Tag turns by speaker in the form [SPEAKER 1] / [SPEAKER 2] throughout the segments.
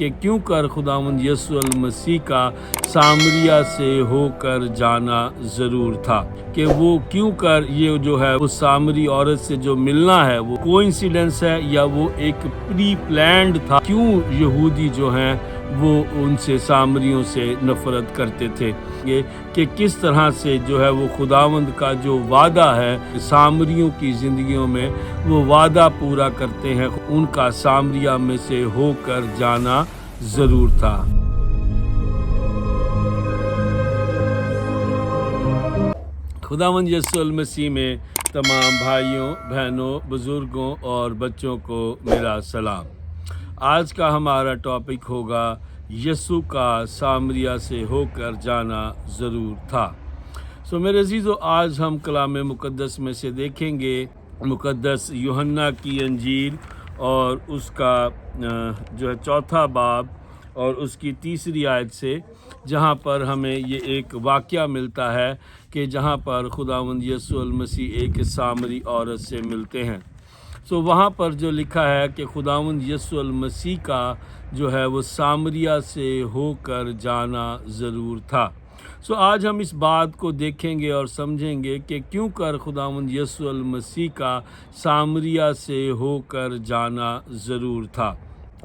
[SPEAKER 1] کہ کیوں کر خداوند یسوع المسیح کا سامریہ سے ہو کر جانا ضرور تھا، کہ وہ کیوں کر یہ جو ہے وہ سامری عورت سے جو ملنا ہے وہ کوئنسیڈنس ہے یا وہ ایک پری پلانڈ تھا، کیوں یہودی جو ہیں وہ ان سے سامریوں سے نفرت کرتے تھے، یہ کہ کس طرح سے جو ہے وہ خداوند کا جو وعدہ ہے سامریوں کی زندگیوں میں وہ وعدہ پورا کرتے ہیں، ان کا سامریہ میں سے ہو کر جانا ضرور تھا۔ خداوند یسوع المسیح میں تمام بھائیوں، بہنوں، بزرگوں اور بچوں کو میرا سلام۔ آج کا ہمارا ٹاپک ہوگا یسوع کا سامریہ سے ہو کر جانا ضرور تھا۔ میرے عزیزو، آج ہم کلام مقدس میں سے دیکھیں گے مقدس یوحنا کی انجیل اور اس کا جو ہے 4 باب اور اس کی 3 آیت سے، جہاں پر ہمیں یہ ایک واقعہ ملتا ہے کہ جہاں پر خداوند یسوع المسیح ایک سامری عورت سے ملتے ہیں۔ وہاں پر جو لکھا ہے کہ خداوند یسوع المسیح کا جو ہے وہ سامریہ سے ہو کر جانا ضرور تھا۔ آج ہم اس بات کو دیکھیں گے اور سمجھیں گے کہ کیوں کر خداوند یسوع المسیح کا سامریہ سے ہو کر جانا ضرور تھا،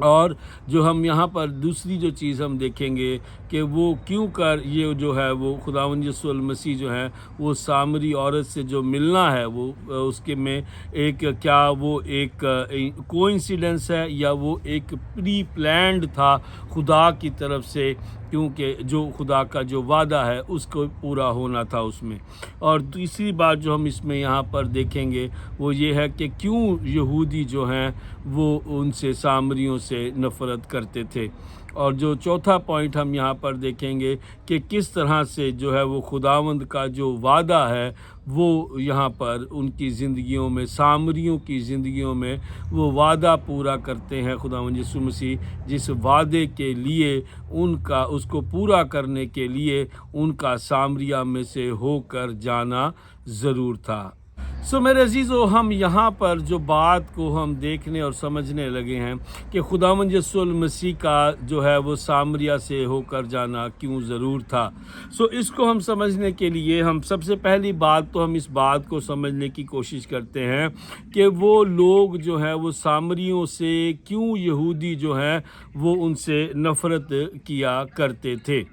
[SPEAKER 1] اور جو ہم یہاں پر دوسری جو چیز ہم دیکھیں گے کہ وہ کیوں کر یہ جو ہے وہ خداوند یسوع المسیح جو ہے وہ سامری عورت سے جو ملنا ہے وہ اس کے میں ایک کیا وہ ایک کوئنسیڈنس ہے یا وہ ایک پری پلانڈ تھا خدا کی طرف سے، کیونکہ جو خدا کا جو وعدہ ہے اس کو پورا ہونا تھا اس میں۔ اور تیسری بات جو ہم اس میں یہاں پر دیکھیں گے وہ یہ ہے کہ کیوں یہودی جو ہیں وہ ان سے سامریوں سے نفرت کرتے تھے، اور جو چوتھا پوائنٹ ہم یہاں پر دیکھیں گے کہ کس طرح سے جو ہے وہ خداوند کا جو وعدہ ہے وہ یہاں پر ان کی زندگیوں میں، سامریوں کی زندگیوں میں وہ وعدہ پورا کرتے ہیں خداوند یسوع مسیح، جس وعدے کے لیے ان کا اس کو پورا کرنے کے لیے ان کا سامریہ میں سے ہو کر جانا ضرور تھا۔ میرے عزیزو، ہم یہاں پر جو بات کو ہم دیکھنے اور سمجھنے لگے ہیں کہ خداوند یسوع المسیح کا جو ہے وہ سامریہ سے ہو کر جانا کیوں ضرور تھا۔ اس کو ہم سمجھنے کے لیے ہم سب سے پہلی بات تو ہم اس بات کو سمجھنے کی کوشش کرتے ہیں کہ وہ لوگ جو ہے وہ سامریوں سے کیوں یہودی جو ہیں وہ ان سے نفرت کیا کرتے تھے۔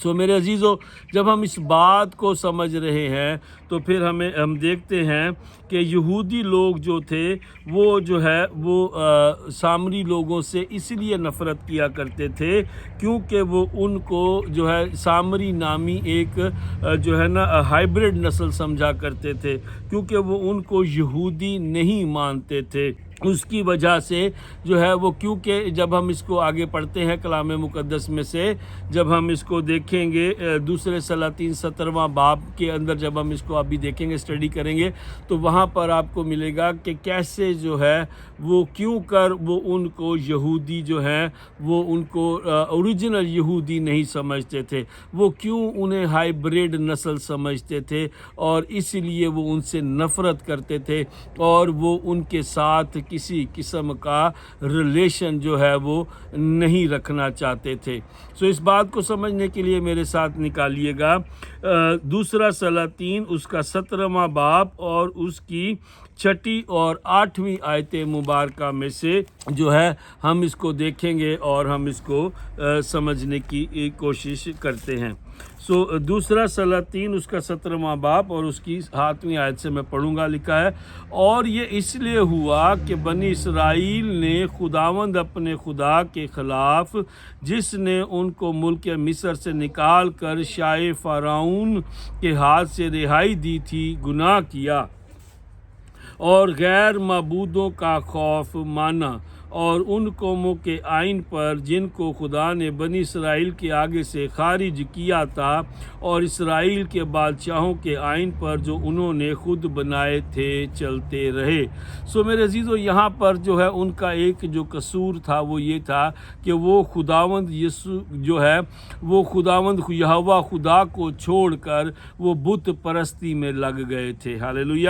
[SPEAKER 1] میرے عزیزو، جب ہم اس بات کو سمجھ رہے ہیں تو پھر ہم دیکھتے ہیں کہ یہودی لوگ جو تھے وہ جو ہے وہ سامری لوگوں سے اس لیے نفرت کیا کرتے تھے کیونکہ وہ ان کو جو ہے سامری نامی ایک جو ہے نا ہائیبرڈ نسل سمجھا کرتے تھے، کیونکہ وہ ان کو یہودی نہیں مانتے تھے۔ اس کی وجہ سے جو ہے وہ، کیونکہ جب ہم اس کو آگے پڑھتے ہیں کلام مقدس میں سے، جب ہم اس کو دیکھیں گے دوسرے سلاطین 17واں باب کے اندر، جب ہم اس کو ابھی دیکھیں گے، اسٹڈی کریں گے، تو وہاں پر آپ کو ملے گا کہ کیسے جو ہے وہ کیوں کر وہ ان کو یہودی جو ہیں وہ ان کو اوریجنل یہودی نہیں سمجھتے تھے، وہ کیوں انہیں ہائیبرڈ نسل سمجھتے تھے، اور اس لیے وہ ان سے نفرت کرتے تھے اور وہ ان کے ساتھ کسی قسم کا ریلیشن جو ہے وہ نہیں رکھنا چاہتے تھے۔ اس بات کو سمجھنے کے لیے میرے ساتھ نکالیے گا دوسرا سلاطین اس کا 17واں باب اور اس کی 6 اور 8 آیت مبارکہ میں سے جو ہے ہم اس کو دیکھیں گے اور ہم اس کو سمجھنے کی کوشش کرتے ہیں۔ دوسرا سلاطین اس کا 17واں باب اور اس کی 7 آیت سے میں پڑھوں گا، لکھا ہے، اور یہ اس لیے ہوا کہ بنی اسرائیل نے خداوند اپنے خدا کے خلاف، جس نے ان کو ملک مصر سے نکال کر شاہ فرعون کے ہاتھ سے رہائی دی تھی، گناہ کیا اور غیر معبودوں کا خوف مانا، اور ان قوموں کے آئین پر جن کو خدا نے بنی اسرائیل کے آگے سے خارج کیا تھا، اور اسرائیل کے بادشاہوں کے آئین پر جو انہوں نے خود بنائے تھے چلتے رہے۔ میرے عزیزو، یہاں پر جو ہے ان کا ایک جو قصور تھا وہ یہ تھا کہ وہ خداوند یسوع جو ہے وہ خداوند یہوہ خدا کو چھوڑ کر وہ بت پرستی میں لگ گئے تھے۔ ہاللیلویہ۔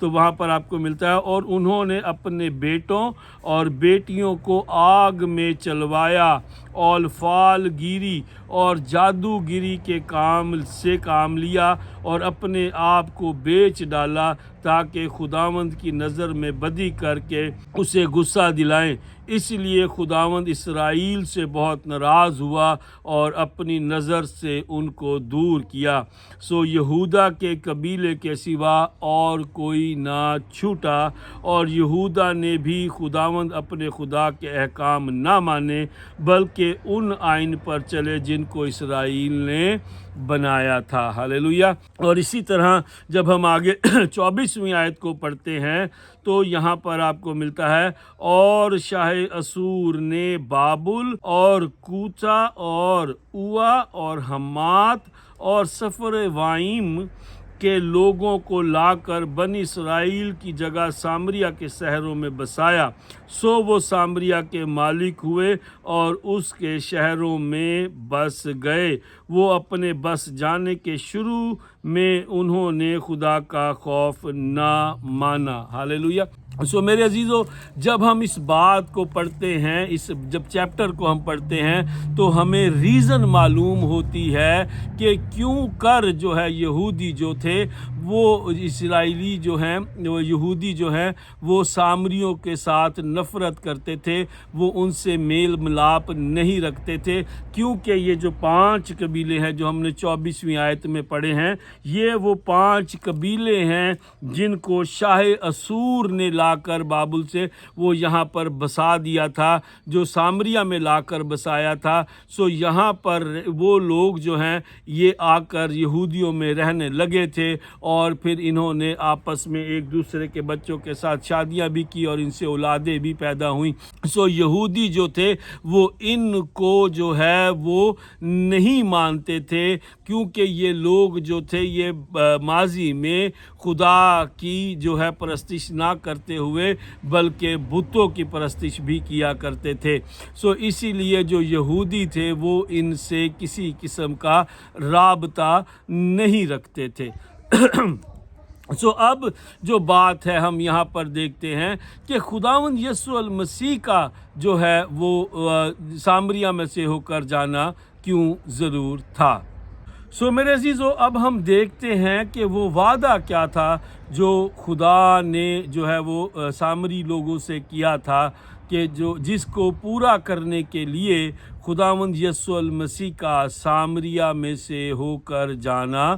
[SPEAKER 1] تو وہاں پر آپ کو ملتا ہے اور انہوں نے اپنے بیٹوں اور بیٹیوں کو آگ میں چلوایا اور فال گیری اور جادوگری کے کام لیا اور اپنے آپ کو بیچ ڈالا تاکہ خداوند کی نظر میں بدی کر کے اسے غصہ دلائیں۔ اس لیے خداوند اسرائیل سے بہت ناراض ہوا اور اپنی نظر سے ان کو دور کیا، سو یہودا کے قبیلے کے سوا اور کوئی نہ چھوٹا، اور یہودا نے بھی خداوند اپنے خدا کے احکام نہ مانے بلکہ ان آئین پر چلے جن کو اسرائیل نے بنایا تھا۔ ہاللیلویہ۔ اور اسی طرح جب ہم آگے 24ویں آیت کو پڑھتے ہیں تو یہاں پر آپ کو ملتا ہے اور شاہ اسور نے بابل اور کوتا اور اووا اور حمات اور سفر وائم کے لوگوں کو لا کر بنی اسرائیل کی جگہ سامریا کے شہروں میں بسایا، سو وہ سامریا کے مالک ہوئے اور اس کے شہروں میں بس گئے۔ وہ اپنے بس جانے کے شروع میں انہوں نے خدا کا خوف نہ مانا۔ ہاللیلویہ۔ سو میرے عزیزو، جب ہم اس بات کو پڑھتے ہیں، جب چیپٹر کو ہم پڑھتے ہیں تو ہمیں ریزن معلوم ہوتی ہے کہ کیوں کر جو ہے یہودی جو تھے وہ اسرائیلی جو ہیں، وہ یہودی جو ہیں وہ سامریوں کے ساتھ نفرت کرتے تھے، وہ ان سے میل ملاپ نہیں رکھتے تھے، کیونکہ یہ جو 5 قبیلے ہیں جو ہم نے 24ویں آیت میں پڑھے ہیں، یہ وہ 5 قبیلے ہیں جن کو شاہ اسور نے لا کر بابل سے وہ یہاں پر بسا دیا تھا، جو سامریا میں لا کر بسایا تھا۔ سو یہاں پر وہ لوگ جو ہیں یہ آ کر یہودیوں میں رہنے لگے تھے اور پھر انہوں نے آپس میں ایک دوسرے کے بچوں کے ساتھ شادیاں بھی کی اور ان سے اولادیں بھی پیدا ہوئیں۔ سو یہودی جو تھے وہ ان کو جو ہے وہ نہیں مانتے تھے، کیونکہ یہ لوگ جو تھے یہ ماضی میں خدا کی جو ہے پرستش نہ کرتے ہوئے بلکہ بتوں کی پرستش بھی کیا کرتے تھے۔ سو اسی لیے جو یہودی تھے وہ ان سے کسی قسم کا رابطہ نہیں رکھتے تھے۔ سو اب جو بات ہے ہم یہاں پر دیکھتے ہیں کہ خداوند یسوع المسیح کا جو ہے وہ سامریا میں سے ہو کر جانا کیوں ضرور تھا۔ سو میرے عزیزو، اب ہم دیکھتے ہیں کہ وہ وعدہ کیا تھا جو خدا نے جو ہے وہ سامری لوگوں سے کیا تھا، کہ جس کو پورا کرنے کے لیے خداوند یسوع المسیح کا سامریا میں سے ہو کر جانا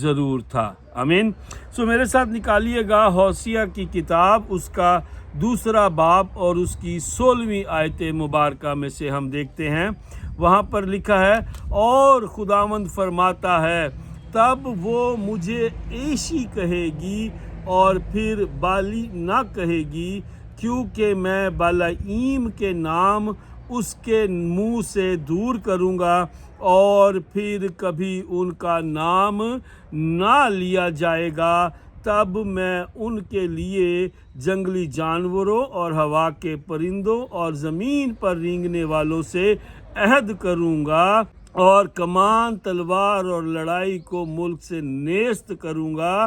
[SPEAKER 1] ضرور تھا۔ آمین۔ سو میرے ساتھ نکالیے گا ہوسیہ کی کتاب، اس کا 2 باب اور اس کی 16ویں آیت مبارکہ میں سے ہم دیکھتے ہیں۔ وہاں پر لکھا ہے، اور خداوند فرماتا ہے، تب وہ مجھے عیشی کہے گی اور پھر بالی نہ کہے گی، کیونکہ میں بالعیم کے نام اس کے منہ سے دور کروں گا اور پھر کبھی ان کا نام نہ لیا جائے گا۔ تب میں ان کے لیے جنگلی جانوروں اور ہوا کے پرندوں اور زمین پر رینگنے والوں سے عہد کروں گا، اور کمان، تلوار اور لڑائی کو ملک سے نیست کروں گا،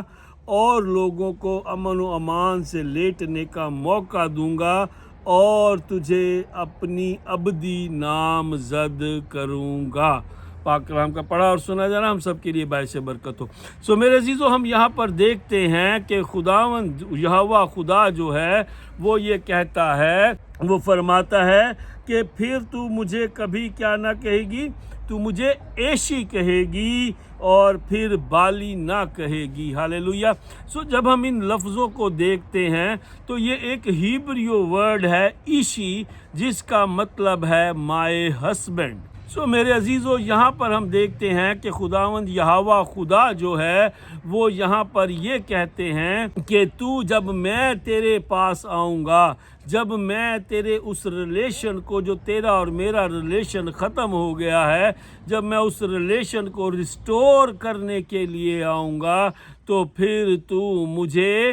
[SPEAKER 1] اور لوگوں کو امن و امان سے لیٹنے کا موقع دوں گا، اور تجھے اپنی ابدی نامزد کروں گا۔ پاک کلام کا پڑھا اور سنا جانا ہم سب کے لیے باعث برکت ہو۔ سو میرے عزیزو، ہم یہاں پر دیکھتے ہیں کہ خداوند یہوہ خدا جو ہے وہ یہ کہتا ہے، وہ فرماتا ہے کہ پھر تو مجھے کبھی کیا نہ کہے گی، تو مجھے عیشی کہے گی اور پھر بالی نہ کہے گی۔ ہاللیلویہ۔ سو جب ہم ان لفظوں کو دیکھتے ہیں تو یہ ایک ہیبریو ورڈ ہے عیشی، جس کا مطلب ہے مائی ہسبینڈ۔ سو میرے عزیزو، یہاں پر ہم دیکھتے ہیں کہ خداوند یہوہ خدا جو ہے وہ یہاں پر یہ کہتے ہیں کہ تو جب میں تیرے پاس آؤں گا، جب میں تیرے اس ریلیشن کو، جو تیرا اور میرا ریلیشن ختم ہو گیا ہے، جب میں اس ریلیشن کو ریسٹور کرنے کے لیے آؤں گا، تو پھر تو مجھے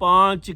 [SPEAKER 1] 5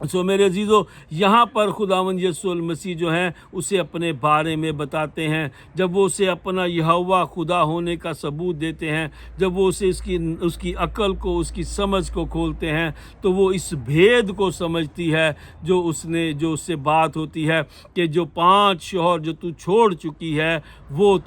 [SPEAKER 1] سو میرے عزیزو، یہاں پر خداوند یسوع المسیح جو ہیں اسے اپنے بارے میں بتاتے ہیں، جب وہ اسے اپنا یہوہ خدا ہونے کا ثبوت دیتے ہیں، جب وہ اسے اس کی عقل کو، اس کی سمجھ کو کھولتے ہیں، تو وہ اس بھید کو سمجھتی ہے جو اس سے بات ہوتی ہے کہ جو 5 شوہر جو تو چھوڑ چکی ہے وہ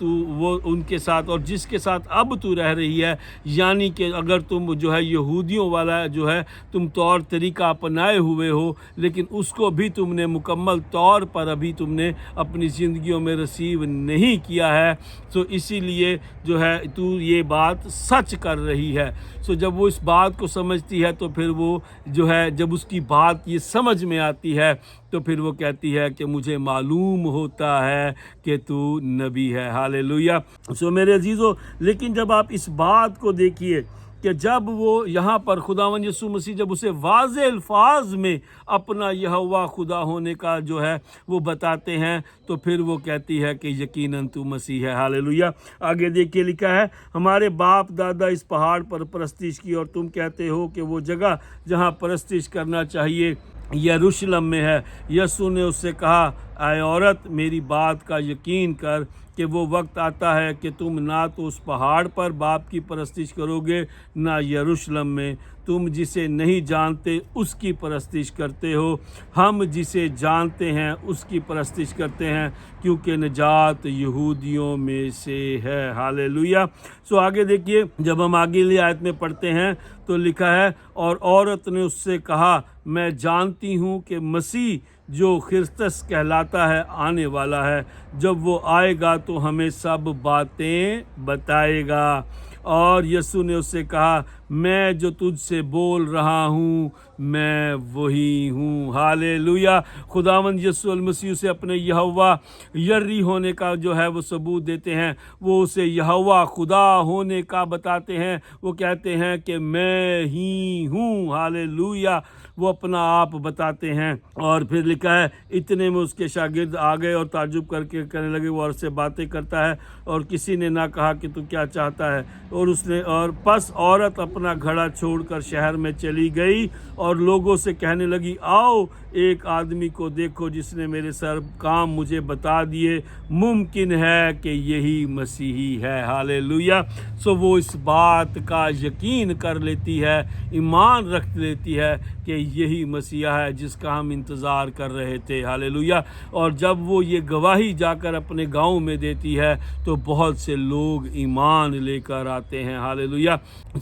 [SPEAKER 1] ان کے ساتھ، اور جس کے ساتھ اب تو رہ رہی ہے، یعنی کہ اگر تم جو ہے یہودیوں والا جو ہے تم طور طریقہ اپنائے ہوئے ہو، لیکن اس کو بھی تم نے مکمل طور پر ابھی تم نے اپنی زندگیوں میں ریسیو نہیں کیا ہے، تو اسی لیے جو ہے تو یہ بات سچ کر رہی ہے۔ سو جب وہ اس بات کو سمجھتی ہے تو پھر وہ جو ہے جب اس کی بات یہ سمجھ میں آتی ہے تو پھر وہ کہتی ہے کہ مجھے معلوم ہوتا ہے کہ تو نبی ہے۔ ہاللیلویہ۔ سو میرے عزیزو، لیکن جب آپ اس بات کو دیکھیے کہ جب وہ یہاں پر خداوند یسوع مسیح جب اسے واضح الفاظ میں اپنا یہوہ خدا ہونے کا جو ہے وہ بتاتے ہیں، تو پھر وہ کہتی ہے کہ یقیناً تو مسیح ہے۔ ہاللیلویہ۔ آگے دیکھیے لکھا ہے، ہمارے باپ دادا اس پہاڑ پر پرستش کی، اور تم کہتے ہو کہ وہ جگہ جہاں پرستش کرنا چاہیے یروشلم میں ہے۔ یسوع نے اس سے کہا، اے عورت، میری بات کا یقین کر کہ وہ وقت آتا ہے کہ تم نہ تو اس پہاڑ پر باپ کی پرستش کرو گے، نہ یروشلم میں۔ تم جسے نہیں جانتے اس کی پرستش کرتے ہو، ہم جسے جانتے ہیں اس کی پرستش کرتے ہیں، کیونکہ نجات یہودیوں میں سے ہے۔ ہاللیلویہ۔ سو آگے دیکھیے، جب ہم آگے لی آیت میں پڑھتے ہیں تو لکھا ہے، اور عورت نے اس سے کہا، میں جانتی ہوں کہ مسیح جو خرسطس کہلاتا ہے آنے والا ہے، جب وہ آئے گا تو ہمیں سب باتیں بتائے گا۔ اور یسوع نے اس سے کہا، میں جو تجھ سے بول رہا ہوں میں وہی ہوں۔ ہاللیلویہ۔ خداوند یسوع المسیح سے اپنے یہوہ یری ہونے کا جو ہے وہ ثبوت دیتے ہیں، وہ اسے یہوہ خدا ہونے کا بتاتے ہیں، وہ کہتے ہیں کہ میں ہی ہوں۔ ہاللیلویہ۔ وہ اپنا آپ بتاتے ہیں، اور پھر لکھا ہے، اتنے میں اس کے شاگرد آ گئے اور تعجب کر کے کہنے لگے، وہ عرض سے باتیں کرتا ہے اور کسی نے نہ کہا کہ تو کیا چاہتا ہے۔ اور پس عورت اپنا گھڑا چھوڑ کر شہر میں چلی گئی اور لوگوں سے کہنے لگی، آؤ ایک آدمی کو دیکھو جس نے میرے سب کام مجھے بتا دیے، ممکن ہے کہ یہی مسیحی ہے۔ ہاللیلویہ۔ سو وہ اس بات کا یقین کر لیتی ہے، ایمان رکھ لیتی ہے کہ یہی مسیحا ہے جس کا ہم انتظار کر رہے تھے۔ ہاللیلویہ۔ اور جب وہ یہ گواہی جا کر اپنے گاؤں میں دیتی ہے تو بہت سے لوگ ایمان لے کر آتے ہیں۔ ہاللیلویہ۔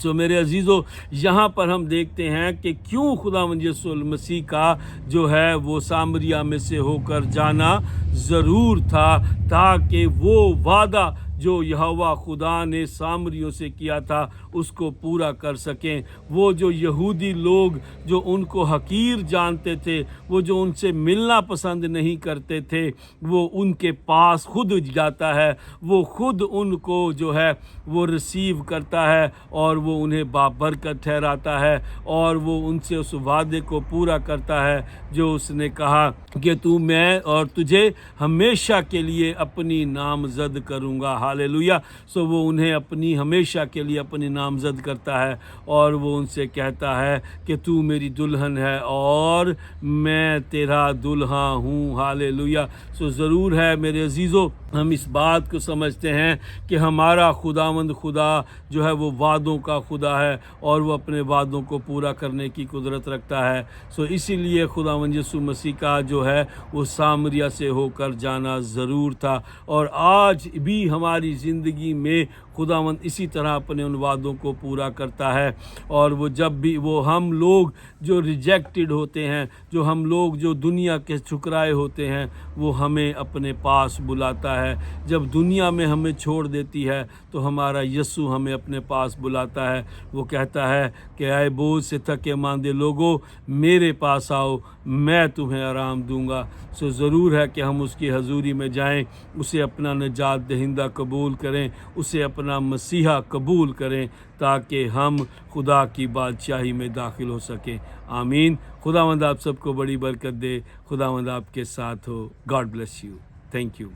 [SPEAKER 1] سو میرے عزیزو، یہاں پر ہم دیکھتے ہیں کہ کیوں خداوند یسوع المسیح کا جو ہے وہ سامریا میں سے ہو کر جانا ضرور تھا، تاکہ وہ وعدہ جو یہوہ خدا نے سامریوں سے کیا تھا اس کو پورا کر سکیں۔ وہ جو یہودی لوگ جو ان کو حقیر جانتے تھے، وہ جو ان سے ملنا پسند نہیں کرتے تھے، وہ ان کے پاس خود جاتا ہے، وہ خود ان کو جو ہے وہ ریسیو کرتا ہے، اور وہ انہیں بابرکت ٹھہراتا ہے، اور وہ ان سے اس وعدے کو پورا کرتا ہے جو اس نے کہا کہ تو میں اور تجھے ہمیشہ کے لیے اپنی نامزد کروں گا۔ ہاللیلویہ۔ سو وہ انہیں اپنی ہمیشہ کے لیے اپنی نامزد کرتا ہے، اور وہ ان سے کہتا ہے کہ تو میری دلہن ہے اور میں تیرا دلہا ہوں۔ ہاللیلویہ۔ سو ضرور ہے میرے عزیزو، ہم اس بات کو سمجھتے ہیں کہ ہمارا خداوند خدا جو ہے وہ وعدوں کا خدا ہے، اور وہ اپنے وعدوں کو پورا کرنے کی قدرت رکھتا ہے۔ سو اسی لیے خداوند یسوع مسیح کا جو ہے وہ سامریا سے ہو کر جانا ضرور تھا، اور آج بھی ہماری زندگی میں خداوند اسی طرح اپنے ان وعدوں کو پورا کرتا ہے۔ اور وہ جب بھی ہم لوگ جو ریجیکٹڈ ہوتے ہیں، جو ہم لوگ جو دنیا کے ٹھکرائے ہوتے ہیں، وہ ہمیں اپنے پاس بلاتا ہے۔ جب دنیا میں ہمیں چھوڑ دیتی ہے تو ہمارا یسوع ہمیں اپنے پاس بلاتا ہے۔ وہ کہتا ہے کہ اے بوجھ سے تھکے ماندے لوگو، میرے پاس آؤ، میں تمہیں آرام دوں گا۔ سو ضرور ہے کہ ہم اس کی حضوری میں جائیں، اسے اپنا نجات دہندہ قبول کریں، اسے اپنا مسیحا قبول کریں، تاکہ ہم خدا کی بادشاہی میں داخل ہو سکیں۔ آمین۔ خداوند آپ سب کو بڑی برکت دے، خداوند آپ کے ساتھ ہو۔ God bless you. Thank you.